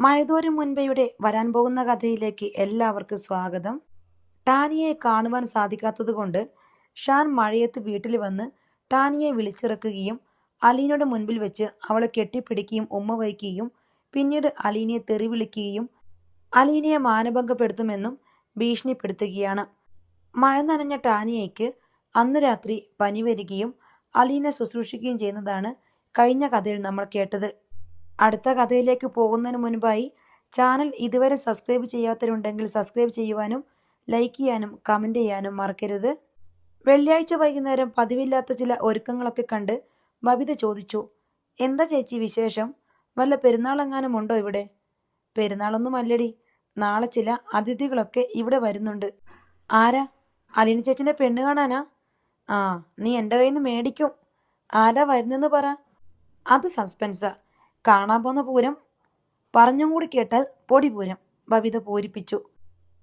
മഴതോരും മുൻപയുടെ വരാൻ പോകുന്ന കഥയിലേക്ക് എല്ലാവർക്കും സ്വാഗതം. ടാനിയെ കാണുവാൻ സാധിക്കാത്തതുകൊണ്ട് ഷാൻ മഴയത്ത് വീട്ടിൽ വന്ന് ടാനിയെ വിളിച്ചിറക്കുകയും അലീനയുടെ മുൻപിൽ വെച്ച് അവളെ കെട്ടിപ്പിടിക്കുകയും ഉമ്മ വയ്ക്കുകയും പിന്നീട് അലീനയെ തെറി വിളിക്കുകയും അലീനയെ മാനഭംഗപ്പെടുത്തുമെന്നും ഭീഷണിപ്പെടുത്തുകയാണ്. മഴ നനഞ്ഞ ടാനിയയ്ക്ക് അന്ന് രാത്രി പനി വരികയും അലീന ശുശ്രൂഷിക്കുകയും ചെയ്യുന്നതാണ് കഴിഞ്ഞ കഥയിൽ നമ്മൾ കേട്ടത്. അടുത്ത കഥയിലേക്ക് പോകുന്നതിന് മുൻപായി ചാനൽ ഇതുവരെ സബ്സ്ക്രൈബ് ചെയ്യാത്തവരുണ്ടെങ്കിൽ സബ്സ്ക്രൈബ് ചെയ്യുവാനും ലൈക്ക് ചെയ്യാനും കമൻറ്റ് ചെയ്യാനും മറക്കരുത്. വെള്ളിയാഴ്ച വൈകുന്നേരം പതിവില്ലാത്ത ചില ഒരുക്കങ്ങളൊക്കെ കണ്ട് ബബിത ചോദിച്ചു, എന്താ ചേച്ചി വിശേഷം? വല്ല പെരുന്നാളെങ്ങാനും ഉണ്ടോ ഇവിടെ? പെരുന്നാളൊന്നും അല്ലടി, നാളെ ചില അതിഥികളൊക്കെ ഇവിടെ വരുന്നുണ്ട്. ആരാ? അലീന ചേച്ചിൻ്റെ പെണ്ണ് കാണാനാ? ആ, നീ എൻ്റെ കയ്യിൽ നിന്ന് മേടിക്കും. ആരാ വരുന്നെന്ന് പറ. അത് സസ്പെൻസാ. കാണാൻ പോന്ന പൂരം പറഞ്ഞും കൂടി കേട്ടാൽ പൊടിപൂരം, ബബിത പൂരിപ്പിച്ചു.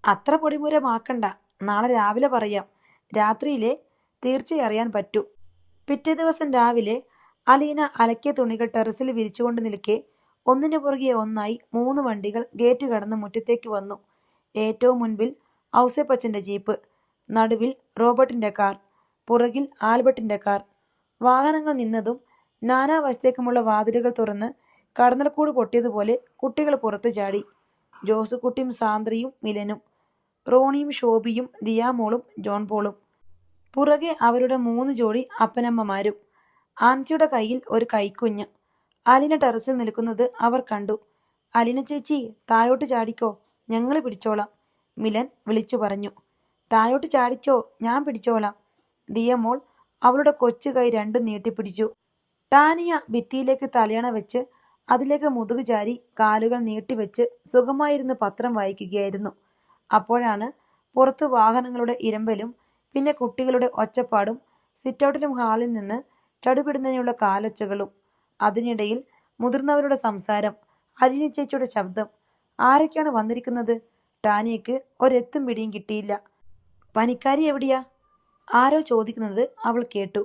അത്ര പൊടിപൂരമാക്കണ്ട, നാളെ രാവിലെ പറയാം. രാത്രിയിലെ തീർച്ചയായും അറിയാൻ പറ്റൂ. പിറ്റേ ദിവസം രാവിലെ അലീന അലക്കിയ തുണികൾ ടെറസിൽ വിരിച്ചുകൊണ്ട് നിൽക്കെ ഒന്നിനു പുറകെ ഒന്നായി 3 വണ്ടികൾ ഗേറ്റ് കടന്ന് മുറ്റത്തേക്ക് വന്നു. ഏറ്റവും മുൻപിൽ ഔസേപ്പച്ചൻ്റെ ജീപ്പ്, നടുവിൽ റോബർട്ടിൻ്റെ കാർ, പുറകിൽ ആൽബർട്ടിൻ്റെ കാർ. വാഹനങ്ങൾ നിന്നതും നാനാവശത്തേക്കുമുള്ള വാതിലുകൾ തുറന്ന് കടന്നൽക്കൂട് പൊട്ടിയതുപോലെ കുട്ടികൾ പുറത്തു ചാടി. ജോസുകുട്ടിയും സാന്ദ്രയും മിലനും, റോണിയും ശോഭിയും ദിയാമോളും ജോൺ പോളും. പുറകെ അവരുടെ 3 ജോഡി അപ്പനമ്മമാരും. ആൻസിയുടെ കയ്യിൽ ഒരു കൈക്കുഞ്ഞ്. അലീന ടെറസിൽ നിൽക്കുന്നത് അവർ കണ്ടു. അലീന ചേച്ചി, താഴോട്ട് ചാടിക്കോ, ഞങ്ങൾ പിടിച്ചോളാം, മിലൻ വിളിച്ചു പറഞ്ഞു. താഴോട്ട് ചാടിച്ചോ, ഞാൻ പിടിച്ചോളാം. ദിയമോൾ അവളുടെ കൊച്ചു കൈ രണ്ടും നീട്ടിപ്പിടിച്ചു. ടാനിയ ഭിത്തിയിലേക്ക് തലയണ വെച്ച് അതിലേക്ക് മുതുകു ചാരി കാലുകൾ നീട്ടിവെച്ച് സുഖമായിരുന്ന് പത്രം വായിക്കുകയായിരുന്നു. അപ്പോഴാണ് പുറത്ത് വാഹനങ്ങളുടെ ഇരമ്പലും പിന്നെ കുട്ടികളുടെ ഒച്ചപ്പാടും സിറ്റൗട്ടിലും ഹാളിൽ നിന്ന് ചടുപിടുന്നതിനുള്ള കാലൊച്ചകളും. അതിനിടയിൽ മുതിർന്നവരുടെ സംസാരം, അലീന ചേച്ചിയുടെ ശബ്ദം. ആരൊക്കെയാണ് വന്നിരിക്കുന്നത്? ടാനിയക്ക് ഒരെത്തും പിടിയും കിട്ടിയില്ല. പനിക്കാരി എവിടെയാ? ആരോ ചോദിക്കുന്നത് അവൾ കേട്ടു.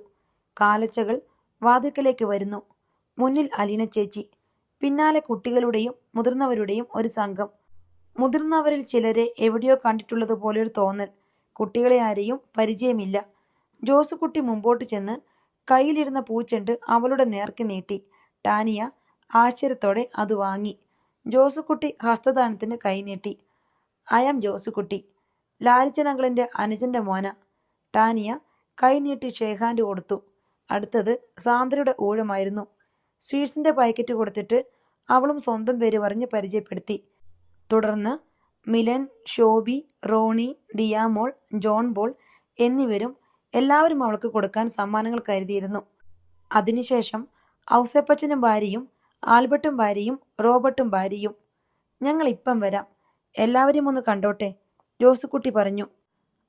കാലച്ചകൾ വാതിൽക്കലേക്ക് വരുന്നു. മുന്നിൽ അലീന ചേച്ചി, പിന്നാലെ കുട്ടികളുടെയും മുതിർന്നവരുടെയും ഒരു സംഘം. മുതിർന്നവരിൽ ചിലരെ എവിടെയോ കണ്ടിട്ടുള്ളതുപോലൊരു തോന്നൽ. കുട്ടികളെ ആരെയും പരിചയമില്ല. ജോസുകുട്ടി മുമ്പോട്ട് ചെന്ന് കയ്യിലിരുന്ന പൂച്ചെണ്ട് അവളുടെ നേർക്ക് നീട്ടി. ടാനിയ ആശ്ചര്യത്തോടെ അത് വാങ്ങി. ജോസുകുട്ടി ഹസ്തദാനത്തിന് കൈ നീട്ടി. ഐ ആം ജോസുകുട്ടി, ലാലിച്ചൻ അങ്കിളിൻ്റെ അനുജൻ്റെ മോന. ടാനിയ കൈ നീട്ടി ഷേക്ക് ഹാൻഡ് കൊടുത്തു. അടുത്തത് സാന്ദ്രയുടെ ഊഴമായിരുന്നു. സ്വീറ്റ്സിൻ്റെ പാക്കറ്റ് കൊടുത്തിട്ട് അവളും സ്വന്തം പേര് പറഞ്ഞ് പരിചയപ്പെടുത്തി. തുടർന്ന് മിലൻ, ശോഭി, റോണി, ദിയാമോൾ, ജോൺ പോൾ എന്നിവരും എല്ലാവരും അവൾക്ക് കൊടുക്കാൻ സമ്മാനങ്ങൾ കരുതിയിരുന്നു. അതിനുശേഷം ഔസേപ്പച്ചനും ഭാര്യയും ആൽബർട്ടും ഭാര്യയും റോബർട്ടും ഭാര്യയും. ഞങ്ങൾ ഇപ്പം വരാം, എല്ലാവരും ഒന്ന് കണ്ടോട്ടെ, ജോസുകുട്ടി പറഞ്ഞു.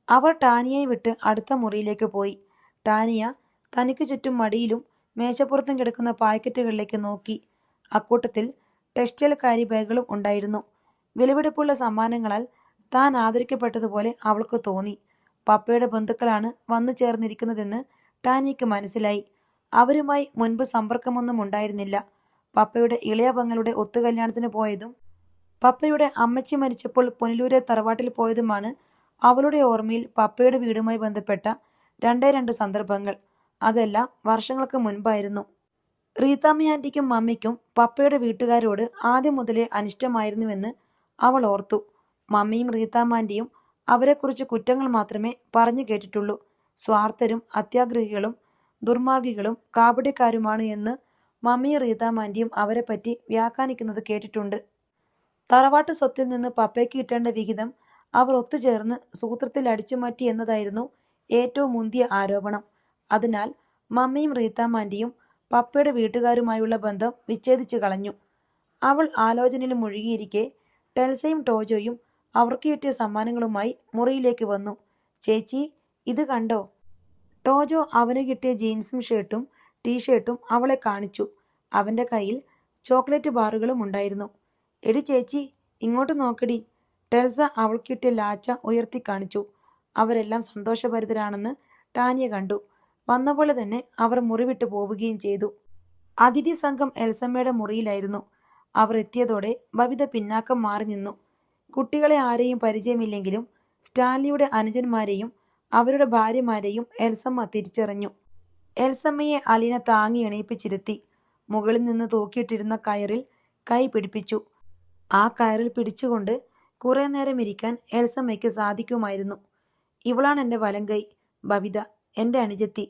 അവർ ടാനിയയെ വിട്ട് അടുത്ത മുറിയിലേക്ക് പോയി. ടാനിയ തനിക്ക് ചുറ്റും മടിയിലും മേശപ്പുറത്തും കിടക്കുന്ന പാക്കറ്റുകളിലേക്ക് നോക്കി. അക്കൂട്ടത്തിൽ ടെക്സ്റ്റൈൽ കാരി ബാഗുകളും ഉണ്ടായിരുന്നു. വിലപിടിപ്പുള്ള സമ്മാനങ്ങളാൽ താൻ ആദരിക്കപ്പെട്ടതുപോലെ അവൾക്ക് തോന്നി. പപ്പയുടെ ബന്ധുക്കളാണ് വന്നു ചേർന്നിരിക്കുന്നതെന്ന് ടാനിയയ്ക്ക് മനസ്സിലായി. അവരുമായി മുൻപ് സമ്പർക്കമൊന്നും ഉണ്ടായിരുന്നില്ല. പപ്പയുടെ ഇളയ പെങ്ങളുടെ ഒത്തുകല്യാണത്തിന് പോയതും പപ്പയുടെ അമ്മച്ചി മരിച്ചപ്പോൾ പുനലൂരെ തറവാട്ടിൽ പോയതുമാണ് അവളുടെ ഓർമ്മയിൽ പപ്പയുടെ വീടുമായി ബന്ധപ്പെട്ട 2 സന്ദർഭങ്ങൾ. അതെല്ലാം വർഷങ്ങൾക്ക് മുൻപായിരുന്നു. റീതാമ്മ ആൻറ്റിക്കും മമ്മിക്കും പപ്പയുടെ വീട്ടുകാരോട് ആദ്യം മുതലേ അനിഷ്ടമായിരുന്നുവെന്ന് അവൾ ഓർത്തു. മമ്മിയും റീതാമ്മ ആൻറ്റിയും അവരെക്കുറിച്ച് കുറ്റങ്ങൾ മാത്രമേ പറഞ്ഞു കേട്ടിട്ടുള്ളൂ. സ്വാർത്ഥരും അത്യാഗ്രഹികളും ദുർമാർഗികളും കാപട്യക്കാരുമാണ് എന്ന് മമ്മിയും റീതാമ്മ ആൻറ്റിയും അവരെപ്പറ്റി വ്യാഖ്യാനിക്കുന്നത് കേട്ടിട്ടുണ്ട്. തറവാട്ട് സ്വത്തിൽ നിന്ന് പപ്പയ്ക്ക് കിട്ടേണ്ട വിഹിതം അവർ ഒത്തുചേർന്ന് സൂത്രത്തിൽ അടിച്ചുമാറ്റി എന്നതായിരുന്നു ഏറ്റവും മുന്തിയ ആരോപണം. അതിനാൽ മമ്മിയും റീതാമ്മ ആൻറ്റിയും പപ്പയുടെ വീട്ടുകാരുമായുള്ള ബന്ധം വിച്ഛേദിച്ചു കളഞ്ഞു. അവൾ ആലോചനയിൽ മുഴുകിയിരിക്കെ ടെൽസയും ടോജോയും അവർക്ക് കിട്ടിയ സമ്മാനങ്ങളുമായി മുറിയിലേക്ക് വന്നു. ചേച്ചി, ഇത് കണ്ടോ? ടോജോ അവന് കിട്ടിയ ജീൻസും ഷർട്ടും ടീഷർട്ടും അവളെ കാണിച്ചു. അവൻ്റെ കയ്യിൽ ചോക്ലേറ്റ് ബാറുകളും ഉണ്ടായിരുന്നു. എടി ചേച്ചി, ഇങ്ങോട്ട് നോക്കടി. ടെൽസ അവൾക്ക് കിട്ടിയ ലാച്ച ഉയർത്തി കാണിച്ചു. അവരെല്ലാം സന്തോഷഭരിതരാണെന്ന് ടാനിയ കണ്ടു. വന്ന പോലെ തന്നെ അവർ മുറി വിട്ടു പോവുകയും ചെയ്തു. അതിഥി സംഘം എൽസമ്മയുടെ മുറിയിലായിരുന്നു. അവർ എത്തിയതോടെ ബബിത പിന്നാക്കം മാറി നിന്നു. കുട്ടികളെ ആരെയും പരിചയമില്ലെങ്കിലും സ്റ്റാൻലിയുടെ അനുജന്മാരെയും അവരുടെ ഭാര്യമാരെയും എൽസമ്മ തിരിച്ചറിഞ്ഞു. എൽസമ്മയെ അലീന താങ്ങി എണീപ്പിച്ചിരുത്തി. മുകളിൽ നിന്ന് തൂക്കിയിട്ടിരുന്ന കയറിൽ കൈ പിടിപ്പിച്ചു. ആ കയറിൽ പിടിച്ചുകൊണ്ട് കുറെ നേരം ഇരിക്കാൻ എൽസമ്മയ്ക്ക് സാധിക്കുമായിരുന്നു. ഇവളാണ് എൻ്റെ വലങ്കൈ ബബിത, എൻ്റെ അനുജത്തി.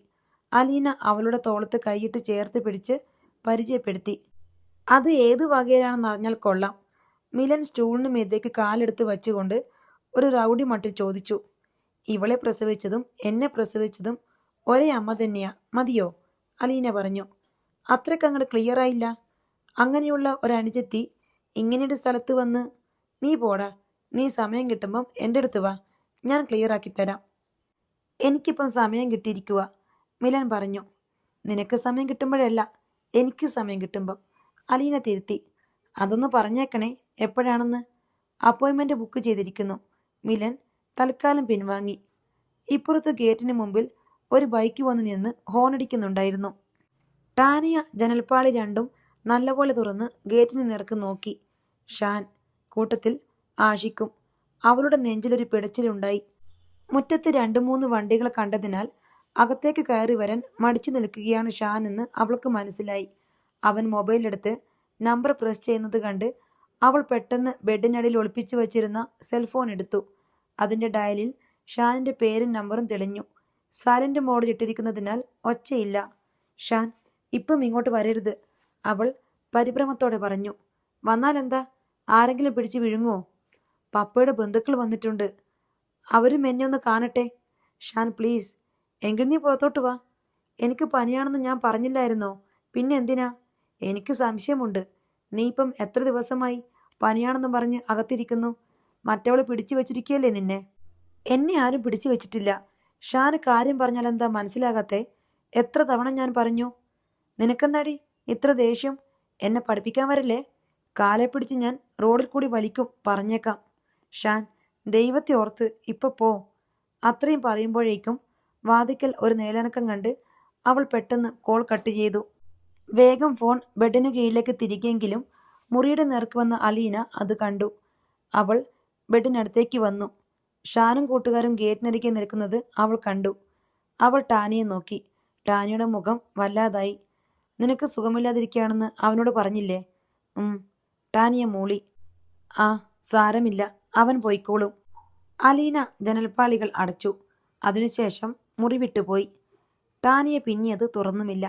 അലീന അവളുടെ തോളത്ത് കൈയിട്ട് ചേർത്ത് പിടിച്ച് പരിചയപ്പെടുത്തി. അത് ഏത് വകയിലാണെന്ന് അറിഞ്ഞാൽ കൊള്ളാം. മിലൻ സ്റ്റൂളിന് മീതേക്ക് കാലെടുത്ത് വച്ചുകൊണ്ട് ഒരു റൗഡി മട്ടിൽ ചോദിച്ചു. ഇവളെ പ്രസവിച്ചതും എന്നെ പ്രസവിച്ചതും ഒരേ അമ്മ തന്നെയാ, മതിയോ? അലീന പറഞ്ഞു. അത്രയ്ക്കങ്ങോട്ട് ക്ലിയർ ആയില്ല. അങ്ങനെയുള്ള ഒരനുജത്തി ഇങ്ങനെയൊരു സ്ഥലത്ത് വന്ന്. നീ പോടാ, നീ സമയം കിട്ടുമ്പം എൻ്റെ അടുത്ത് വാ, ഞാൻ ക്ലിയർ ആക്കി തരാം. എനിക്കിപ്പം സമയം കിട്ടിയിരിക്കുക, മിലൻ പറഞ്ഞു. നിനക്ക് സമയം കിട്ടുമ്പോഴല്ല, എനിക്ക് സമയം കിട്ടുമ്പം, അലീന തിരുത്തി. അതൊന്ന് പറഞ്ഞേക്കണേ, എപ്പോഴാണെന്ന്. അപ്പോയിൻമെൻറ്റ് ബുക്ക് ചെയ്തിരിക്കുന്നു. മിലൻ തൽക്കാലം പിൻവാങ്ങി. ഇപ്പുറത്ത് ഗേറ്റിന് മുമ്പിൽ ഒരു ബൈക്ക് വന്ന് നിന്ന് ഹോണടിക്കുന്നുണ്ടായിരുന്നു. ടാനിയ ജനൽപ്പാളി രണ്ടും നല്ലപോലെ തുറന്ന് ഗേറ്റിന് നേർക്ക് നോക്കി. ഷാൻ, കൂട്ടത്തിൽ ആഷിക്കും. അവളുടെ നെഞ്ചിലൊരു പിടച്ചിലുണ്ടായി. മുറ്റത്ത് 2-3 വണ്ടികൾ കണ്ടതിനാൽ അകത്തേക്ക് കയറി വരാൻ മടിച്ചു നിൽക്കുകയാണ് ഷാൻ എന്ന് അവൾക്ക് മനസ്സിലായി. അവൻ മൊബൈലെടുത്ത് നമ്പർ പ്രസ് ചെയ്യുന്നത് കണ്ട് അവൾ പെട്ടെന്ന് ബെഡിനടിയിൽ ഒളിപ്പിച്ചു വച്ചിരുന്ന സെൽഫോൺ എടുത്തു. അതിൻ്റെ ഡയലിൽ ഷാനിൻ്റെ പേരും നമ്പറും തെളിഞ്ഞു. സൈലന്റ് മോഡിൽ ഇട്ടിരിക്കുന്നതിനാൽ ഒച്ചയില്ല. ഷാൻ, ഇപ്പം ഇങ്ങോട്ട് വരരുത്, അവൾ പരിഭ്രമത്തോടെ പറഞ്ഞു. വന്നാലെന്താ? ആരെങ്കിലും പിടിച്ച് വിഴുങ്ങുമോ? പപ്പയുടെ ബന്ധുക്കൾ വന്നിട്ടുണ്ട്, അവരും എന്നെ ഒന്ന് കാണട്ടെ. ഷാൻ പ്ലീസ്, എങ്കിൽ നീ പുറത്തോട്ട് വാ. എനിക്ക് പനിയാണെന്ന് ഞാൻ പറഞ്ഞില്ലായിരുന്നോ? പിന്നെ എന്തിനാ? എനിക്ക് സംശയമുണ്ട്. നീ ഇപ്പം എത്ര ദിവസമായി പനിയാണെന്ന് പറഞ്ഞ് അകത്തിരിക്കുന്നു? മറ്റവൾ പിടിച്ചു വെച്ചിരിക്കുകയല്ലേ നിന്നെ? എന്നെ ആരും പിടിച്ചു വെച്ചിട്ടില്ല. ഷാന് കാര്യം പറഞ്ഞാൽ എന്താ മനസ്സിലാകാത്തെ? എത്ര തവണ ഞാൻ പറഞ്ഞു? നിനക്കെന്താടി ഇത്ര ദേഷ്യം? എന്നെ പഠിപ്പിക്കാൻ വരല്ലേ? കാലെ പിടിച്ച് ഞാൻ റോഡിൽ കൂടി വലിക്കും, പറഞ്ഞേക്കാം. ഷാൻ, ദൈവത്തെ ഓർത്ത് ഇപ്പൊ പോ. അത്രയും പറയുമ്പോഴേക്കും വാതിക്കൽ ഒരു നിലനക്കം കണ്ട് അവൾ പെട്ടെന്ന് കോൾ കട്ട് ചെയ്തു. വേഗം ഫോൺ ബെഡിന് കീഴിലേക്ക് തിരികെങ്കിലും മുറിയുടെ നേർക്ക് വന്ന അലീന അത് കണ്ടു. അവൾ ബെഡിനടുത്തേക്ക് വന്നു. ഷാനും കൂട്ടുകാരും ഗേറ്റിനരികെ നിൽക്കുന്നത് അവൾ കണ്ടു. അവൾ ടാനിയെ നോക്കി. ടാനിയുടെ മുഖം വല്ലാതായി. നിനക്ക് സുഖമില്ലാതിരിക്കുകയാണെന്ന് അവനോട് പറഞ്ഞില്ലേ? ടാനിയ മൂളി. ആ, സാരമില്ല, അവൻ പോയിക്കോളും. അലീന ജനൽപ്പാളികൾ അടച്ചു. അതിനുശേഷം മുറി വിട്ടുപോയി. ടാനിയെ പിന്നെ അത് തുറന്നുമില്ല.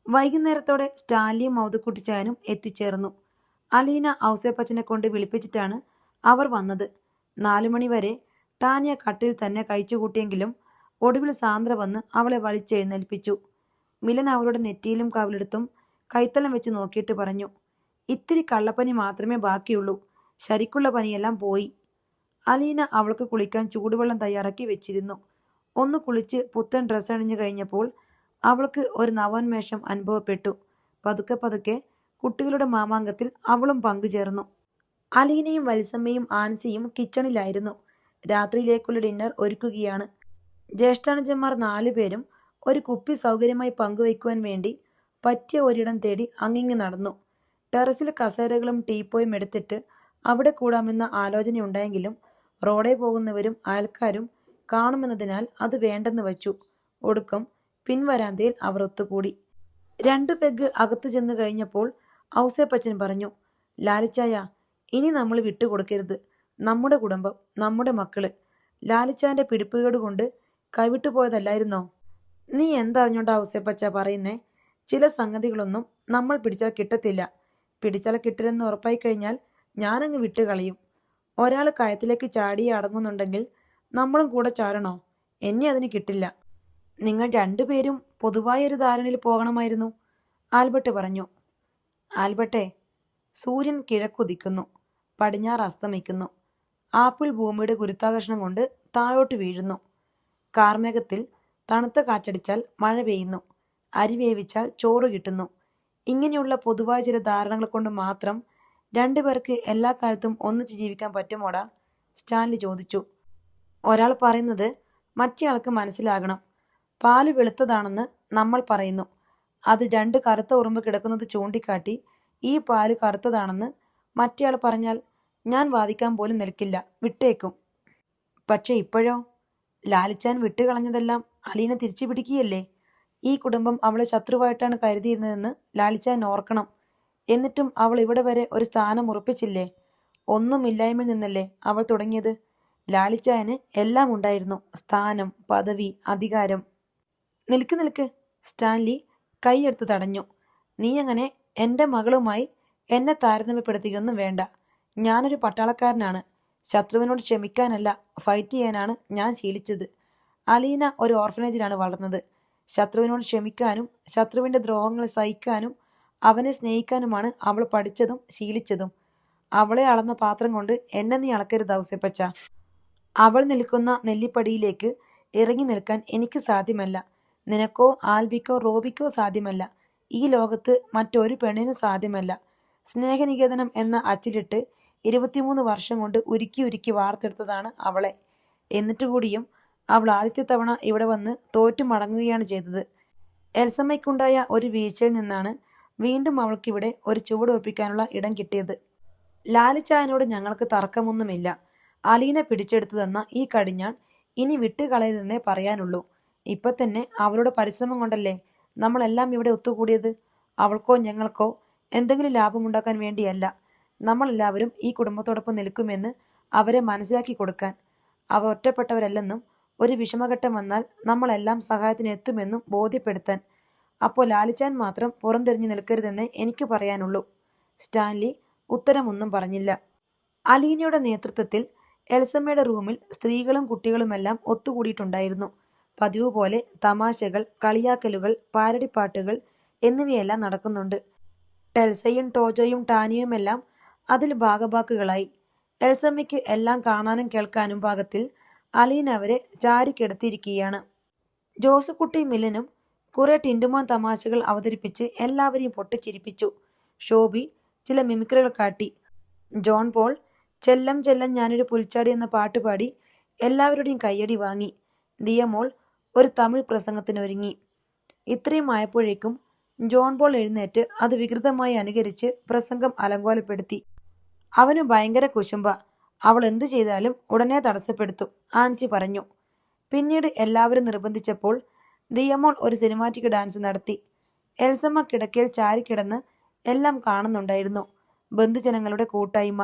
വൈകുന്നേരത്തോടെ സ്റ്റാൻലിയും മൗതുക്കുട്ടിച്ചാനും എത്തിച്ചേർന്നു. അലീന ഔസേപ്പച്ചനെ കൊണ്ട് വിളിപ്പിച്ചിട്ടാണ് അവർ വന്നത്. 4 മണി വരെ ടാനിയ കട്ടിൽ തന്നെ കഴിച്ചുകൂട്ടിയെങ്കിലും ഒടുവിൽ സാന്ദ്ര വന്ന് അവളെ വലിച്ചെഴുന്നേൽപ്പിച്ചു. മിലൻ അവളുടെ നെറ്റിയിലും കവിളെടുത്തും കൈത്തലം വെച്ച് നോക്കിയിട്ട് പറഞ്ഞു, ഇത്തിരി കള്ളപ്പനി മാത്രമേ ബാക്കിയുള്ളൂ, ശരിക്കുള്ള പനിയെല്ലാം പോയി. അലീന അവൾക്ക് കുളിക്കാൻ ചൂടുവെള്ളം തയ്യാറാക്കി വെച്ചിരുന്നു. ഒന്ന് കുളിച്ച് പുത്തൻ ഡ്രസ്സ് അണിഞ്ഞു കഴിഞ്ഞപ്പോൾ അവൾക്ക് ഒരു നവോന്മേഷം അനുഭവപ്പെട്ടു. പതുക്കെ പതുക്കെ കുട്ടികളുടെ മാമാങ്കത്തിൽ അവളും പങ്കുചേർന്നു. അലീനയും വത്സമ്മയും ആൻസിയും കിച്ചണിലായിരുന്നു. രാത്രിയിലേക്കുള്ള ഡിന്നർ ഒരുക്കുകയാണ്. ജ്യേഷ്ഠാനുജന്മാർ 4 പേരും ഒരു കുപ്പി സൗകര്യമായി പങ്കുവയ്ക്കുവാൻ വേണ്ടി പറ്റിയ ഒരിടം തേടി അങ്ങിങ്ങ് നടന്നു. ടെറസിൽ കസേരകളും ടീപ്പോയും എടുത്തിട്ട് അവിടെ കൂടാമെന്ന ആലോചനയുണ്ടായെങ്കിലും റോഡേ പോകുന്നവരും അയൽക്കാരും കാണുമെന്നതിനാൽ അത് വേണ്ടെന്ന് വച്ചു. ഒടുക്കം പിൻവരാന്തയിൽ അവർ ഒത്തുകൂടി. 2 പെഗ് അകത്ത് ചെന്ന് കഴിഞ്ഞപ്പോൾ ഔസേപ്പച്ചൻ പറഞ്ഞു, ലാലിച്ചായ, ഇനി നമ്മൾ വിട്ടുകൊടുക്കരുത്. നമ്മുടെ കുടുംബം, നമ്മുടെ മക്കള്. ലാലിച്ചാന്റെ പിടിപ്പുകേട് കൊണ്ട് കൈവിട്ടു പോയതല്ലായിരുന്നോ? നീ എന്തറിഞ്ഞോണ്ടാ ഔസേപ്പച്ച പറയുന്നേ? ചില സംഗതികളൊന്നും നമ്മൾ പിടിച്ചാൽ കിട്ടത്തില്ല. പിടിച്ചാൽ കിട്ടില്ലെന്ന് ഉറപ്പായി കഴിഞ്ഞാൽ ഞാനങ്ങ് വിട്ടുകളയും. ഒരാൾ കയത്തിലേക്ക് ചാടിയെ അടങ്ങുന്നുണ്ടെങ്കിൽ നമ്മളും കൂടെ ചാടണോ? എന്നെ അതിന് കിട്ടില്ല. നിങ്ങൾ 2 പേരും പൊതുവായൊരു ധാരണയിൽ പോകണമായിരുന്നു, ആൽബർട്ട് പറഞ്ഞു. ആൽബർട്ടെ, സൂര്യൻ കിഴക്കുദിക്കുന്നു, പടിഞ്ഞാറ് അസ്തമിക്കുന്നു. ആപ്പിൾ ഭൂമിയുടെ ഗുരുത്വാകർഷണം കൊണ്ട് താഴോട്ട് വീഴുന്നു. കാർമേഘത്തിൽ തണുത്ത കാറ്റടിച്ചാൽ മഴ പെയ്യുന്നു. അരി വേവിച്ചാൽ ചോറ് കിട്ടുന്നു. ഇങ്ങനെയുള്ള പൊതുവായ ചില ധാരണകൾ കൊണ്ട് മാത്രം 2 പേർക്ക് എല്ലാ കാലത്തും ഒന്നിച്ച് ജീവിക്കാൻ പറ്റുമോടാ? സ്റ്റാൻലി ചോദിച്ചു. ഒരാൾ പറയുന്നത് മറ്റേയാൾക്ക് മനസ്സിലാകണം. പാല് വെളുത്തതാണെന്ന് നമ്മൾ പറയുന്നു. അത് 2 കറുത്ത ഉറുമ്പ് കിടക്കുന്നത് ചൂണ്ടിക്കാട്ടി ഈ പാല് കറുത്തതാണെന്ന് മറ്റേയാൾ പറഞ്ഞാൽ ഞാൻ വാദിക്കാൻ പോലും നിൽക്കില്ല, വിട്ടേക്കും. പക്ഷെ ഇപ്പോഴോ? ലാലിച്ചാൻ വിട്ടുകളഞ്ഞതെല്ലാം അലീന തിരിച്ചു പിടിക്കുകയല്ലേ. ഈ കുടുംബം അവളെ ശത്രുവായിട്ടാണ് കരുതിയിരുന്നതെന്ന് ലാലിച്ചാൻ ഓർക്കണം. എന്നിട്ടും അവൾ ഇവിടെ വരെ ഒരു സ്ഥാനം ഉറപ്പിച്ചില്ലേ. ഒന്നുമില്ലായ്മയിൽ നിന്നല്ലേ അവൾ തുടങ്ങിയത്. ലാലിച്ചായന് എല്ലാം ഉണ്ടായിരുന്നു, സ്ഥാനം, പദവി, അധികാരം. നിൽക്ക് നിൽക്ക്. സ്റ്റാൻലി കൈയെടുത്ത് തടഞ്ഞു. നീ അങ്ങനെ എൻ്റെ മകളുമായി എന്നെ താരതമ്യപ്പെടുത്തുകയൊന്നും വേണ്ട. ഞാനൊരു പട്ടാളക്കാരനാണ്. ശത്രുവിനോട് ക്ഷമിക്കാനല്ല, ഫൈറ്റ് ചെയ്യാനാണ് ഞാൻ ശീലിച്ചത്. അലീന ഒരു ഓർഫനേജിലാണ് വളർന്നത്. ശത്രുവിനോട് ക്ഷമിക്കാനും ശത്രുവിൻ്റെ ദ്രോഹങ്ങൾ സഹിക്കാനും അവനെ സ്നേഹിക്കാനുമാണ് അവൾ പഠിച്ചതും ശീലിച്ചതും. അവളെ അളന്ന പാത്രം കൊണ്ട് എന്നെ നീ അളക്കരുത് ഔസേപ്പച്ച. അവൾ നിൽക്കുന്ന നെല്ലിപ്പടിയിലേക്ക് ഇറങ്ങി നിൽക്കാൻ എനിക്ക് സാധ്യമല്ല. നിനക്കോ ആൽബിക്കോ റോബിക്കോ സാധ്യമല്ല. ഈ ലോകത്ത് മറ്റൊരു പെണ്ണിനും സാധ്യമല്ല. സ്നേഹനികേതനം എന്ന അച്ചിലിട്ട് 23 വർഷം കൊണ്ട് ഉരുക്കി ഉരുക്കി വാർത്തെടുത്തതാണ് അവളെ. എന്നിട്ട് കൂടിയും അവൾ ആദ്യത്തെ തവണ ഇവിടെ വന്ന് തോറ്റു മടങ്ങുകയാണ് ചെയ്തത്. എൽസമ്മയ്ക്കുണ്ടായ ഒരു വീഴ്ചയിൽ നിന്നാണ് വീണ്ടും അവൾക്കിവിടെ ഒരു ചുവടുവെപ്പിക്കാനുള്ള ഇടം കിട്ടിയത്. ലാലിച്ചായനോട് ഞങ്ങൾക്ക് തർക്കമൊന്നുമില്ല. അലീന പിടിച്ചെടുത്തു തന്ന ഈ കടിഞ്ഞാൺ ഇനി വിട്ടുകളയരുതെന്നേ പറയാനുള്ളൂ. ഇപ്പൊ തന്നെ അവളുടെ പരിശ്രമം കൊണ്ടല്ലേ നമ്മളെല്ലാം ഇവിടെ ഒത്തുകൂടിയത്. അവൾക്കോ ഞങ്ങൾക്കോ എന്തെങ്കിലും ലാഭമുണ്ടാക്കാൻ വേണ്ടിയല്ല. നമ്മളെല്ലാവരും ഈ കുടുംബത്തോടൊപ്പം നിൽക്കുമെന്ന് അവരെ മനസ്സിലാക്കി കൊടുക്കാൻ. അവർ ഒറ്റപ്പെട്ടവരല്ലെന്നും ഒരു വിഷമഘട്ടം വന്നാൽ നമ്മളെല്ലാം സഹായത്തിന് എത്തുമെന്നും ബോധ്യപ്പെടുത്താൻ. അപ്പോൾ ലാലിച്ചാൻ മാത്രം പുറംതിരിഞ്ഞു നിൽക്കരുതെന്നേ എനിക്ക് പറയാനുള്ളൂ. സ്റ്റാൻലി ഉത്തരമൊന്നും പറഞ്ഞില്ല. അലീനയുടെ നേതൃത്വത്തിൽ എൽസമ്മയുടെ റൂമിൽ സ്ത്രീകളും കുട്ടികളുമെല്ലാം ഒത്തുകൂടിയിട്ടുണ്ടായിരുന്നു. പതിവ് പോലെ തമാശകൾ, കളിയാക്കലുകൾ, പാരടിപ്പാട്ടുകൾ എന്നിവയെല്ലാം നടക്കുന്നുണ്ട്. ടെൽസയും ടോജോയും ടാനിയുമെല്ലാം അതിൽ ഭാഗഭാക്കുകളായി. എൽസമ്മയ്ക്ക് എല്ലാം കാണാനും കേൾക്കാനും പാകത്തിൽ അലീന അവരെ ചാരിക്കിടത്തിയിരിക്കുകയാണ്. ജോസുകുട്ടി മില്ലനും കുറെ ടിൻഡുമോൻ തമാശകൾ അവതരിപ്പിച്ച് എല്ലാവരെയും പൊട്ടിച്ചിരിപ്പിച്ചു. ഷോബി ചില മിമിക്രികൾ കാട്ടി. ജോൺ പോൾ ചെല്ലം ചെല്ലം ഞാനൊരു പുൽച്ചാടി എന്ന പാട്ടുപാടി എല്ലാവരുടെയും കയ്യടി വാങ്ങി. ദിയമോൾ ഒരു തമിഴ് പ്രസംഗത്തിനൊരുങ്ങി. ഇത്രയും ആയപ്പോഴേക്കും ജോൺ പോൾ എഴുന്നേറ്റ് അത് വികൃതമായി അനുകരിച്ച് പ്രസംഗം അലങ്കോലപ്പെടുത്തി. അവന് ഭയങ്കര കുശുമ്പ. അവൾ എന്തു ചെയ്താലും ഉടനെ തടസ്സപ്പെടുത്തും, ആൻസി പറഞ്ഞു. പിന്നീട് എല്ലാവരും നിർബന്ധിച്ചപ്പോൾ ദിയമോൾ ഒരു സിനിമാറ്റിക് ഡാൻസ് നടത്തി. എൽസമ്മ കിടക്കയിൽ ചാരിക്കിടന്ന് എല്ലാം കാണുന്നുണ്ടായിരുന്നു. ബന്ധുജനങ്ങളുടെ കൂട്ടായ്മ,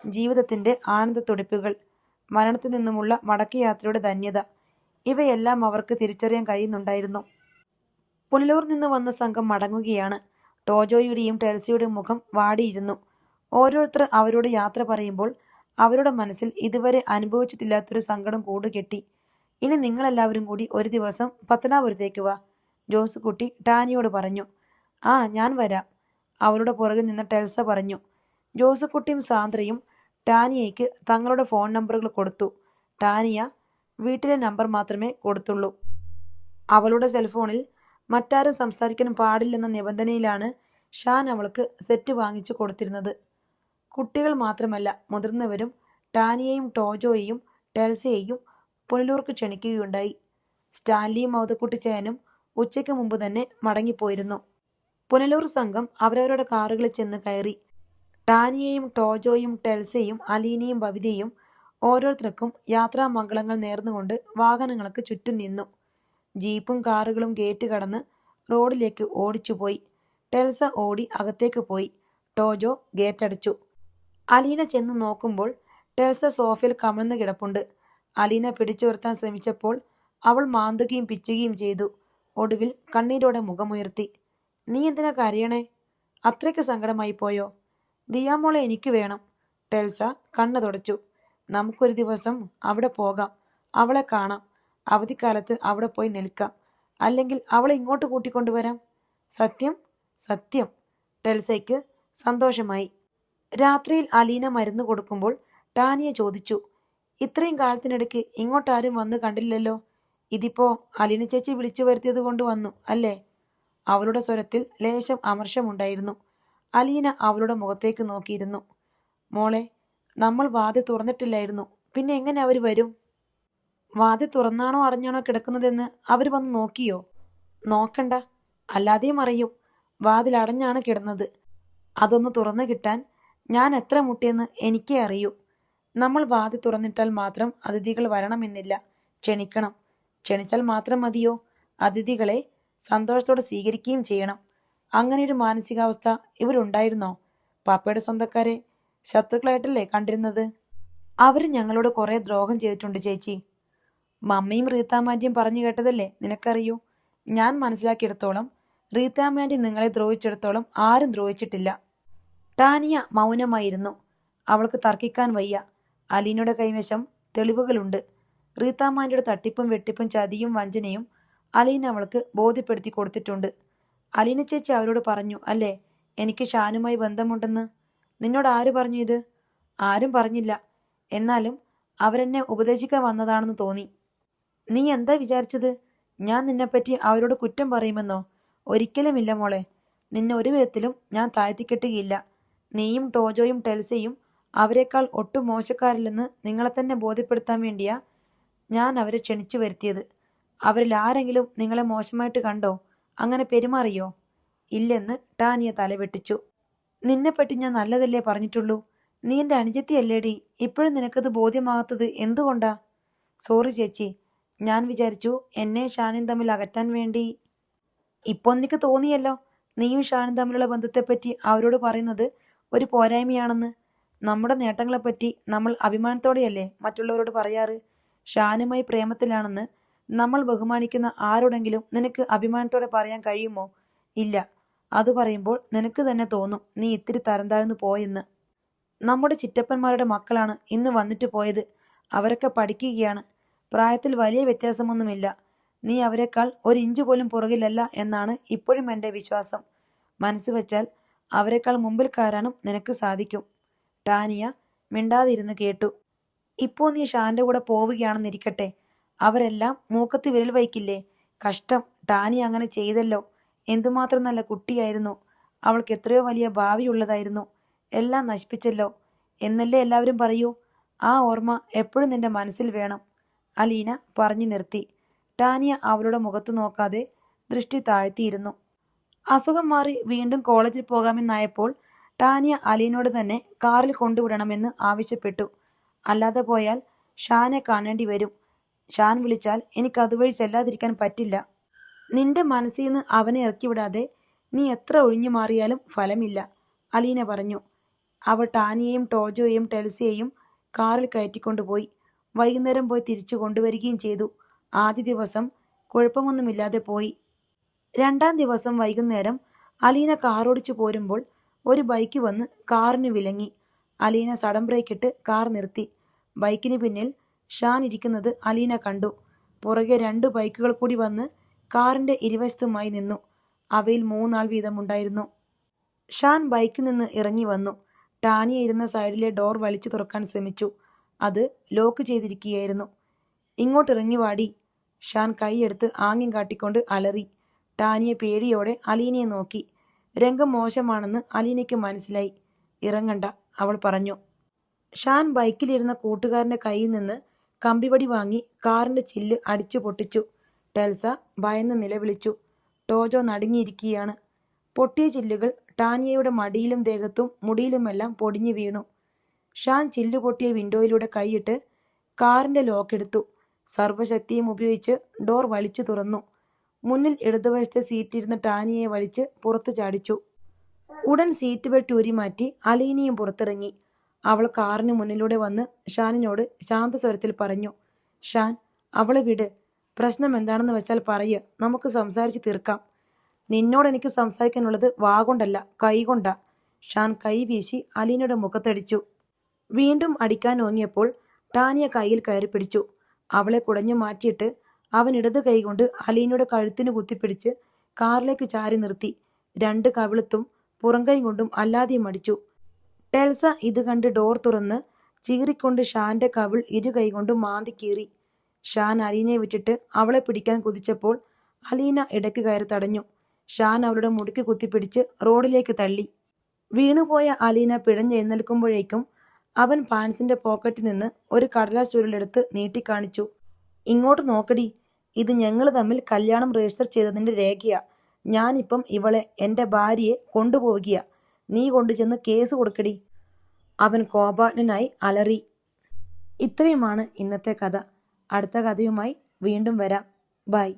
ജീവിതത്തിൻ്റെ ആനന്ദത്തുടിപ്പുകൾ, മരണത്തിൽ നിന്നുമുള്ള മടക്കയാത്രയുടെ ധന്യത, ഇവയെല്ലാം അവർക്ക് തിരിച്ചറിയാൻ കഴിയുന്നുണ്ടായിരുന്നു. പുനലൂർ നിന്ന് വന്ന സംഘം മടങ്ങുകയാണ്. ടോജോയുടെയും ടെൽസിയുടെയും മുഖം വാടിയിരുന്നു. ഓരോരുത്തർ അവരോട് യാത്ര പറയുമ്പോൾ അവരുടെ മനസ്സിൽ ഇതുവരെ അനുഭവിച്ചിട്ടില്ലാത്തൊരു സങ്കടം കൂടുകെട്ടി. ഇനി നിങ്ങളെല്ലാവരും കൂടി ഒരു ദിവസം പത്തനാപുരത്തേക്ക് വാ, ജോസുകുട്ടി ടാനിയോട് പറഞ്ഞു. ആ, ഞാൻ വരാം, അവളുടെ പുറകിൽ നിന്ന് ടെൽസ പറഞ്ഞു. ജോസുകുട്ടിയും സാന്ദ്രയും ടാനിയയ്ക്ക് തങ്ങളുടെ ഫോൺ നമ്പറുകൾ കൊടുത്തു. ടാനിയ വീട്ടിലെ നമ്പർ മാത്രമേ കൊടുത്തുള്ളൂ. അവളുടെ സെൽഫോണിൽ മറ്റാരും സംസാരിക്കാൻ പാടില്ലെന്ന നിബന്ധനയിലാണ് ഷാൻ അവൾക്ക് സെറ്റ് വാങ്ങിച്ചു കൊടുത്തിരുന്നത്. കുട്ടികൾ മാത്രമല്ല, മുതിർന്നവരും ടാനിയയും ടോജോയെയും ടെൽസയെയും പുനലൂർക്ക് ക്ഷണിക്കുകയുണ്ടായി. സ്റ്റാൻലിയും മൗതക്കുട്ടിച്ചേനും ഉച്ചയ്ക്ക് മുമ്പ് തന്നെ മടങ്ങിപ്പോയിരുന്നു. പുനലൂർ സംഘം അവരവരുടെ കാറുകളിൽ ചെന്ന് കയറി. ടാനിയയും ടോജോയും ടെൽസയും അലീനയും ബബിതയും ഓരോരുത്തർക്കും യാത്രാമംഗളങ്ങൾ നേർന്നുകൊണ്ട് വാഹനങ്ങൾക്ക് ചുറ്റും നിന്നു. ജീപ്പും കാറുകളും ഗേറ്റ് കടന്ന് റോഡിലേക്ക് ഓടിച്ചുപോയി. ടെൽസ ഓടി അകത്തേക്ക് പോയി. ടോജോ ഗേറ്റടച്ചു. അലീന ചെന്ന് നോക്കുമ്പോൾ ടെൽസ സോഫയിൽ കമിഴ്ന്ന് കിടപ്പുണ്ട്. അലീന പിടിച്ചു നിർത്താൻ ശ്രമിച്ചപ്പോൾ അവൾ മാന്തുകയും പിച്ചുകയും ചെയ്തു. ഒടുവിൽ കണ്ണീരോടെ മുഖമുയർത്തി. നീ എന്തിനാ കരയണേ? അത്രയ്ക്ക് സങ്കടമായി പോയോ? ദിയാമോളെ എനിക്ക് വേണം. ടെൽസ കണ്ണ് തുടച്ചു. നമുക്കൊരു ദിവസം അവിടെ പോകാം, അവളെ കാണാം, അവധിക്കാലത്ത് അവിടെ പോയി നിൽക്കാം, അല്ലെങ്കിൽ അവളെ ഇങ്ങോട്ട് കൂട്ടിക്കൊണ്ടുവരാം. സത്യം? സത്യം. ടെൽസയ്ക്ക് സന്തോഷമായി. രാത്രിയിൽ അലീന മരുന്ന് കൊടുക്കുമ്പോൾ ടാനിയ ചോദിച്ചു, ഇത്രയും കാലത്തിനിടയ്ക്ക് ഇങ്ങോട്ടാരും വന്ന് കണ്ടില്ലല്ലോ. ഇതിപ്പോ അലീന ചേച്ചി വിളിച്ചു വരുത്തിയത് കൊണ്ട് വന്നു അല്ലേ? അവളുടെ സ്വരത്തിൽ ലേശം അമർഷമുണ്ടായിരുന്നു. അലീന അവളുടെ മുഖത്തേക്ക് നോക്കിയിരുന്നു. മോളെ, നമ്മൾ വാതിൽ തുറന്നിട്ടില്ലായിരുന്നു, പിന്നെ എങ്ങനെ അവർ വരും? വാതിൽ തുറന്നാണോ അടഞ്ഞാണോ കിടക്കുന്നതെന്ന് അവർ വന്ന് നോക്കിയോ? നോക്കണ്ട, അല്ലാതെയും അറിയും. വാതിൽ അടഞ്ഞാണ് കിടന്നത്. അതൊന്ന് തുറന്നു കിട്ടാൻ ഞാൻ എത്ര മുട്ടിയെന്ന് എനിക്കേ അറിയൂ. നമ്മൾ വാതി തുറന്നിട്ടാൽ മാത്രം അതിഥികൾ വരണമെന്നില്ല. ക്ഷണിക്കണം. ക്ഷണിച്ചാൽ മാത്രം മതിയോ? അതിഥികളെ സന്തോഷത്തോടെ സ്വീകരിക്കുകയും ചെയ്യണം. അങ്ങനെയൊരു മാനസികാവസ്ഥ ഇവരുണ്ടായിരുന്നോ? പാപ്പയുടെ സ്വന്തക്കാരെ ശത്രുക്കളായിട്ടല്ലേ കണ്ടിരുന്നത്? അവർ ഞങ്ങളോട് കുറെ ദ്രോഹം ചെയ്തിട്ടുണ്ട് ചേച്ചി. മമ്മിയും റീത്താമാൻറ്റിയും പറഞ്ഞു കേട്ടതല്ലേ നിനക്കറിയൂ. ഞാൻ മനസ്സിലാക്കിയെടുത്തോളം റീത്താമാൻറ്റി നിങ്ങളെ ദ്രോഹിച്ചിടത്തോളം ആരും ദ്രോഹിച്ചിട്ടില്ല. ടാനിയ മൗനമായിരുന്നു. അവൾക്ക് തർക്കിക്കാൻ വയ്യ. അലീനയുടെ കൈവശം തെളിവുകളുണ്ട്. റീത്താമാൻറ്റിയുടെ തട്ടിപ്പും വെട്ടിപ്പും ചതിയും വഞ്ചനയും അലീന അവൾക്ക് ബോധ്യപ്പെടുത്തി കൊടുത്തിട്ടുണ്ട്. അലീന ചേച്ചി അവരോട് പറഞ്ഞു അല്ലേ എനിക്ക് ഷാനുമായി ബന്ധമുണ്ടെന്ന്? നിന്നോട് ആര് പറഞ്ഞു ഇത്? ആരും പറഞ്ഞില്ല. എന്നാലും അവരെന്നെ ഉപദേശിക്കാൻ വന്നതാണെന്ന് തോന്നി. നീ എന്താ വിചാരിച്ചത്? ഞാൻ നിന്നെപ്പറ്റി അവരോട് കുറ്റം പറയുമെന്നോ? ഒരിക്കലുമില്ല മോളെ. നിന്നെ ഒരു വിധത്തിലും ഞാൻ താഴ്ത്തിക്കെട്ടുകയില്ല. നീയും ടോജോയും ടെൽസയും അവരെക്കാൾ ഒട്ടും മോശക്കാരില്ലെന്ന് നിങ്ങളെ തന്നെ ബോധ്യപ്പെടുത്താൻ വേണ്ടിയാ ഞാൻ അവരെ ക്ഷണിച്ചു വരുത്തിയത്. അവരിൽ ആരെങ്കിലും നിങ്ങളെ മോശമായിട്ട് കണ്ടോ? അങ്ങനെ പെരുമാറിയോ? ഇല്ലെന്ന് ടാനിയ തലവെട്ടിച്ചു. നിന്നെപ്പറ്റി ഞാൻ നല്ലതല്ലേ പറഞ്ഞിട്ടുള്ളൂ. നീ എൻ്റെ അനുജത്തിയല്ലേടി. ഇപ്പോഴും നിനക്കത് ബോധ്യമാകാത്തത് എന്തുകൊണ്ടാ? സോറി ചേച്ചി. ഞാൻ വിചാരിച്ചു എന്നെ ഷാനും തമ്മിൽ അകറ്റാൻ വേണ്ടി. ഇപ്പോൾ നിനക്ക് തോന്നിയല്ലോ നീയും ഷാനും തമ്മിലുള്ള ബന്ധത്തെപ്പറ്റി അവരോട് പറയുന്നത് ഒരു പോരായ്മയാണെന്ന്. നമ്മുടെ നേട്ടങ്ങളെപ്പറ്റി നമ്മൾ അഭിമാനത്തോടെയല്ലേ മറ്റുള്ളവരോട് പറയാറ്. ഷാനുമായി പ്രേമത്തിലാണെന്ന് നമ്മൾ ബഹുമാനിക്കുന്ന ആരോടെങ്കിലും നിനക്ക് അഭിമാനത്തോടെ പറയാൻ കഴിയുമോ? ഇല്ല. അത് പറയുമ്പോൾ നിനക്ക് തന്നെ തോന്നും നീ ഇത്തിരി തരം താഴ്ന്നു പോയെന്ന്. നമ്മുടെ ചിറ്റപ്പന്മാരുടെ മക്കളാണ് ഇന്ന് വന്നിട്ട് പോയത്. അവരൊക്കെ പഠിക്കുകയാണ്. പ്രായത്തിൽ വലിയ വ്യത്യാസമൊന്നുമില്ല. നീ അവരെക്കാൾ ഒരു ഇഞ്ച് പോലും പുറകിലല്ല എന്നാണ് ഇപ്പോഴും എൻ്റെ വിശ്വാസം. മനസ്സ് വെച്ചാൽ അവരെക്കാൾ മുമ്പിൽ കയറാനും നിനക്ക് സാധിക്കും. ടാനിയ മിണ്ടാതിരുന്ന് കേട്ടു. ഇപ്പോൾ നീ ഷാൻ്റെ കൂടെ പോവുകയാണെന്നിരിക്കട്ടെ. അവരെല്ലാം മൂക്കത്ത് വിരൽ വയ്ക്കില്ലേ? കഷ്ടം, ടാനി അങ്ങനെ ചെയ്തല്ലോ. എന്തുമാത്രം നല്ല കുട്ടിയായിരുന്നു. അവൾക്ക് എത്രയോ വലിയ ഭാവിയുള്ളതായിരുന്നു. എല്ലാം നശിപ്പിച്ചല്ലോ എന്നല്ലേ എല്ലാവരും പറയൂ. ആ ഓർമ്മ എപ്പോഴും നിന്റെ മനസ്സിൽ വേണം. അലീന പറഞ്ഞു നിർത്തി. ടാനിയ അവളുടെ മുഖത്ത് നോക്കാതെ ദൃഷ്ടി താഴ്ത്തിയിരുന്നു. അസുഖം മാറി വീണ്ടും കോളേജിൽ പോകാമെന്നായപ്പോൾ ടാനിയ അലീനോട് തന്നെ കാറിൽ കൊണ്ടുവിടണമെന്ന് ആവശ്യപ്പെട്ടു. അല്ലാതെ പോയാൽ ഷാനെ കാണേണ്ടി വരും. ഷാൻ വിളിച്ചാൽ എനിക്ക് അതുവഴി ചെല്ലാതിരിക്കാൻ പറ്റില്ല. നിന്റെ മനസ്സിൽ നിന്ന് അവനെ ഇറക്കിവിടാതെ നീ എത്ര ഒഴിഞ്ഞു മാറിയാലും ഫലമില്ല, അലീന പറഞ്ഞു. അവൾ ടാനിയെയും ടോജോയെയും ടെൽസിയെയും കാറിൽ കയറ്റിക്കൊണ്ടുപോയി. വൈകുന്നേരം പോയി തിരിച്ചു കൊണ്ടുവരികയും ചെയ്തു. ആദ്യ ദിവസം കുഴപ്പമൊന്നുമില്ലാതെ പോയി. രണ്ടാം ദിവസം വൈകുന്നേരം അലീന കാറോടിച്ചു പോരുമ്പോൾ ഒരു ബൈക്ക് വന്ന് കാറിന് വിലങ്ങി. അലീന സഡൻ ബ്രേക്കിട്ട് കാർ നിർത്തി. ബൈക്കിന് പിന്നിൽ ഷാൻ ഇരിക്കുന്നത് അലീന കണ്ടു. പുറകെ 2 ബൈക്കുകൾ കൂടി വന്ന് കാറിൻ്റെ ഇരുവശത്തുമായി നിന്നു. അവയിൽ 3 ആൾ വീതമുണ്ടായിരുന്നു. ഷാൻ ബൈക്കിൽ നിന്ന് ഇറങ്ങി വന്നു. ടാനിയ ഇരുന്ന സൈഡിലെ ഡോർ വലിച്ചു തുറക്കാൻ ശ്രമിച്ചു. അത് ലോക്ക് ചെയ്തിരിക്കുകയായിരുന്നു. ഇങ്ങോട്ടിറങ്ങി വാടി, ഷാൻ കൈയെടുത്ത് ആംഗ്യം കാട്ടിക്കൊണ്ട് അലറി. ടാനിയ പേടിയോടെ അലീനയെ നോക്കി. രംഗം മോശമാണെന്ന് അലീനയ്ക്ക് മനസ്സിലായി. ഇറങ്ങണ്ട, അവൾ പറഞ്ഞു. ഷാൻ ബൈക്കിലിരുന്ന കൂട്ടുകാരൻ്റെ കയ്യിൽ നിന്ന് കമ്പിവടി വാങ്ങി കാറിൻ്റെ ചില്ല് അടിച്ചു പൊട്ടിച്ചു. ടെൽസ ഭയന്ന് നിലവിളിച്ചു. ടോജോ നടുങ്ങിയിരിക്കുകയാണ്. പൊട്ടിയ ചില്ലുകൾ ടാനിയയുടെ മടിയിലും ദേഹത്തും മുടിയിലുമെല്ലാം പൊടിഞ്ഞു വീണു. ഷാൻ ചില്ലു പൊട്ടിയ വിൻഡോയിലൂടെ കൈയിട്ട് കാറിൻ്റെ ലോക്കെടുത്തു. സർവ്വശക്തിയും ഉപയോഗിച്ച് ഡോർ വലിച്ചു തുറന്നു. മുന്നിൽ ഇടതുവശത്തെ സീറ്റിരുന്ന ടാനിയെ വലിച്ച് പുറത്തു ചാടിച്ചു. ഉടൻ സീറ്റ് ബെൽറ്റ് ഊരിമാറ്റി അലീനയും പുറത്തിറങ്ങി. അവൾ കാറിന് മുന്നിലൂടെ വന്ന് ഷാനിനോട് ശാന്തസ്വരത്തിൽ പറഞ്ഞു. ഷാൻ, അവളെ വിട്. പ്രശ്നം എന്താണെന്ന് വെച്ചാൽ പറയ്, നമുക്ക് സംസാരിച്ച് തീർക്കാം. നിന്നോട് എനിക്ക് സംസാരിക്കാനുള്ളത് വാഗൊണ്ടല്ല, കൈകൊണ്ടാ. ഷാൻ കൈ വീശി അലീനയുടെ മുഖത്തടിച്ചു. വീണ്ടും അടിക്കാൻ ഓങ്ങിയപ്പോൾ ടാനിയ കയ്യിൽ കയറി പിടിച്ചു. അവളെ കുടഞ്ഞു മാറ്റിയിട്ട് അവൻ ഇടത് കൈകൊണ്ട് അലീനയുടെ കഴുത്തിന് കുത്തിപ്പിടിച്ച് കാറിലേക്ക് ചാരി നിർത്തി. 2 കവിളത്തും പുറംകൈ കൊണ്ടും അല്ലാതെയും അടിച്ചു. ടെൽസ ഇത് കണ്ട് ഡോർ തുറന്ന് ചീറിക്കൊണ്ട് ഷാന്റെ കവിൾ 2 കൈകൊണ്ടും മാന്തി കീറി. ഷാൻ അലീനയെ വിട്ടിട്ട് അവളെ പിടിക്കാൻ കുതിച്ചപ്പോൾ അലീന ഇടയ്ക്ക് കയറി തടഞ്ഞു. ഷാൻ അവളുടെ മുടിക്ക് കുത്തിപ്പിടിച്ച് റോഡിലേക്ക് തള്ളി. വീണുപോയ അലീന പിഴഞ്ഞെഴുന്നേൽക്കുമ്പോഴേക്കും അവൻ പാൻസിന്റെ പോക്കറ്റിൽ നിന്ന് ഒരു കടലാസ് ചുരുളെടുത്ത് നീട്ടിക്കാണിച്ചു. ഇങ്ങോട്ട് നോക്കടി, ഇത് ഞങ്ങൾ തമ്മിൽ കല്യാണം രജിസ്റ്റർ ചെയ്തതിൻ്റെ രേഖയാ. ഞാനിപ്പം ഇവളെ, എൻ്റെ ഭാര്യയെ കൊണ്ടുപോവുകയാ. നീ കൊണ്ടുചെന്ന് കേസ് കൊടുക്കടി. അവൻ കോപാഗ്നനായി അലറി. ഇത്രയുമാണ് ഇന്നത്തെ കഥ. അടുത്ത കഥയുമായി വീണ്ടും വരാം. ബൈ.